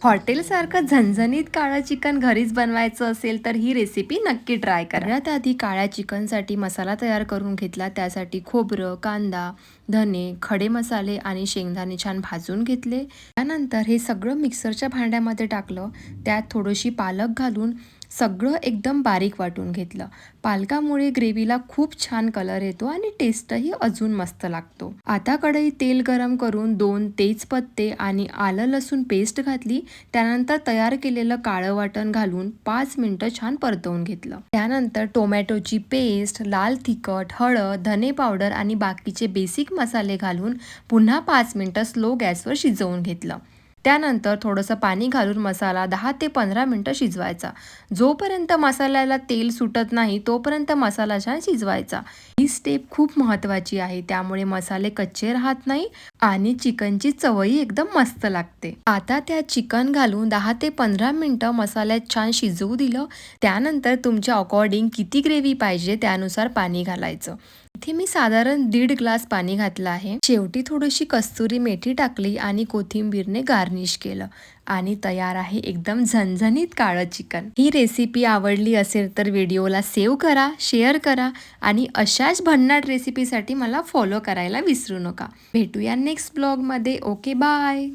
हॉटेलसारखं झणझणीत काळं चिकन घरीच बनवायचं असेल तर ही रेसिपी नक्की ट्राय करा. सगळ्यात आधी काळ्या चिकनसाठी मसाला तयार करून घेतला. त्यासाठी खोबरं, कांदा, धने, खडे मसाले आणि शेंगदाणे छान भाजून घेतले. त्यानंतर हे सगळं मिक्सरच्या भांड्यामध्ये टाकलं. त्यात थोडीशी पालक घालून सगळं एकदम बारीक वाटून घेतलं. पालकामुळे ग्रेव्हीला खूप छान कलर येतो आणि टेस्टही अजून मस्त लागतो. आता कढईत तेल गरम करून 2 तेजपत्ते आणि आलं लसूण पेस्ट घातली. त्यानंतर तयार केलेलं काळं वाटण घालून 5 मिनिटं छान परतवून घेतलं. त्यानंतर टोमॅटोची पेस्ट, लाल तिखट, हळद, धने पावडर आणि बाकीचे बेसिक मसाले घालून पुन्हा 5 मिनिटं स्लो गॅसवर शिजवून घेतलं. त्यानंतर थोडंसं पाणी घालून मसाला 10 ते 15 मिनिटं शिजवायचा. जोपर्यंत मसाल्याला तेल सुटत नाही तोपर्यंत मसाला छान शिजवायचा. ही स्टेप खूप महत्त्वाची आहे, त्यामुळे मसाले कच्चे राहत नाही आणि चिकनची चवही एकदम मस्त लागते. आता त्यात चिकन घालून 10 ते 15 मिनिटं मसाल्यात छान शिजवू दिलं. त्यानंतर तुमच्या अकॉर्डिंग किती ग्रेव्ही पाहिजे त्यानुसार पाणी घालायचं. इथे मी साधारण 1.5 ग्लास पाणी घातलं आहे. शेवटी थोडीशी कस्तुरी मेथी टाकली आणि कोथिंबीरने गार्निश केलं आणि तयार आहे एकदम झणझणीत काळं चिकन. ही रेसिपी आवडली असेल तर व्हिडिओला सेव्ह करा, शेअर करा आणि अशाच भन्नाट रेसिपीसाठी मला फॉलो करायला विसरू नका. भेटूया नेक्स्ट ब्लॉगमध्ये. Okay, bye.